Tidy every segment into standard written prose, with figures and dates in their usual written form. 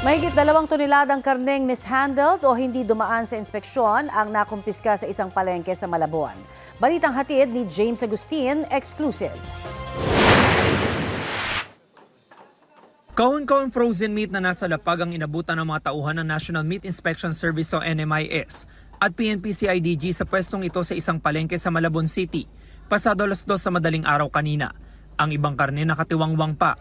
Mahigit 2 toneladang karneng mishandled o hindi dumaan sa inspeksyon ang nakumpiska sa isang palengke sa Malabon. Balitang hatid ni James Agustin, exclusive. Kaun-kaun frozen meat na nasa lapag ang inabutan ng mga tauhan ng National Meat Inspection Service o NMIS at PNP-CIDG sa pwestong ito sa isang palengke sa Malabon City, pasado 2:00 sa madaling araw kanina. Ang ibang karne nakatiwangwang pa.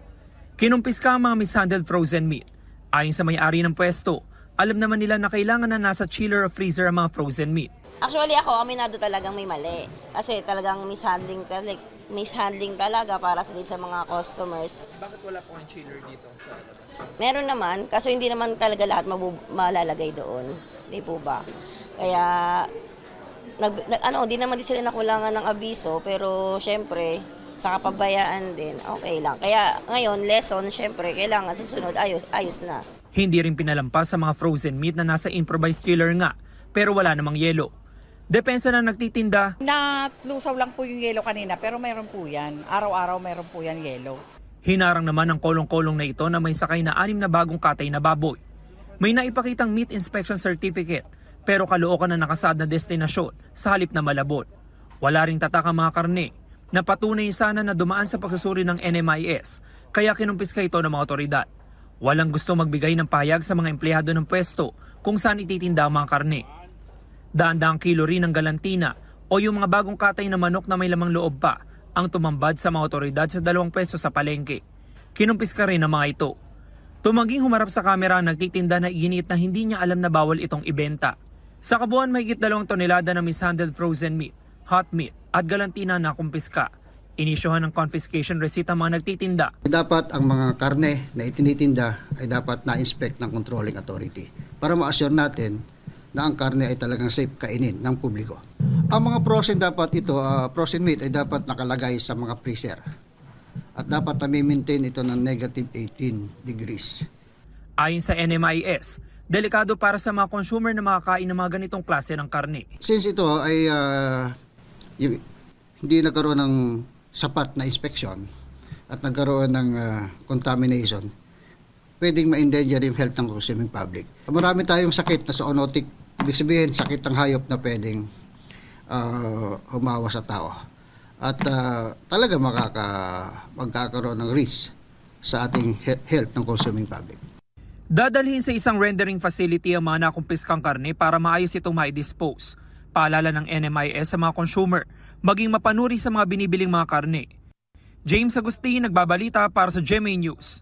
Kinumpiska ang mga mishandled frozen meat. Ayon sa may-ari ng pwesto, alam naman nila na kailangan na nasa chiller o freezer ang mga frozen meat. Actually ako, aminado talagang may mali. Kasi talagang mishandling talaga para sa mga customers. Bakit wala po ang chiller dito? Meron naman, kaso hindi naman talaga lahat malalagay doon. Di po ba? Kaya, di naman sila nakulangan ng abiso, pero syempre, sa kapabayaan din, okay lang. Kaya ngayon, lesson, syempre, kailangan susunod, ayos na. Hindi rin pinalampas sa mga frozen meat na nasa improvised chiller nga, pero wala namang yelo. Depensa na nagtitinda. Natlusaw lang po yung yelo kanina, pero mayroon po yan. Araw-araw mayroon po yan yelo. Hinarang naman ang kolong-kolong na ito na may sakay na 6 na bagong katay na baboy. May naipakitang meat inspection certificate, pero Caloocan na nakasaad na destinasyon sa halip na Malabon. Wala ring tatak ang mga karne. Napatunay sana na dumaan sa pagsusuri ng NMIS, kaya kinumpiska ito ng mga otoridad. Walang gusto magbigay ng pahayag sa mga empleyado ng pwesto kung saan ititinda ang mga karne. Daan-daang kilo rin ng galantina o yung mga bagong katay na manok na may lamang loob pa ang tumambad sa mga otoridad sa 2 pwesto sa palengke. Kinumpiska rin ang mga ito. Tumanging humarap sa kamera, nagtitinda na iginit na hindi niya alam na bawal itong ibenta. Sa kabuuan, mahigit 2 tonelada ng mishandled frozen meat, hot meat at galantina na kumpiska. Inisyuhan ng confiscation receipt ang mga nagtitinda. Dapat ang mga karne na itinitinda ay dapat na-inspect ng controlling authority para ma-assure natin na ang karne ay talagang safe kainin ng publiko. Ang mga frozen meat ay dapat nakalagay sa mga freezer at dapat na-maintain ito ng negative 18 degrees. Ayon sa NMIS, delikado para sa mga consumer na makakain ng mga ganitong klase ng karne. Since ito ay hindi nagkaroon ng sapat na inspeksyon at nagkaroon ng contamination, pwedeng ma-endanger yung health ng consuming public. Marami tayong sakit na zoonotic, ibig sabihin sakit ng hayop na pwedeng humawa sa tao. At talaga magkakaroon ng risk sa ating health ng consuming public. Dadalhin sa isang rendering facility ang mga nakumpiskang karne para maayos itong mai-dispose. Paalala ng NMIS sa mga consumer, maging mapanuri sa mga binibiling mga karne. James Agustin, nagbabalita para sa GMA News.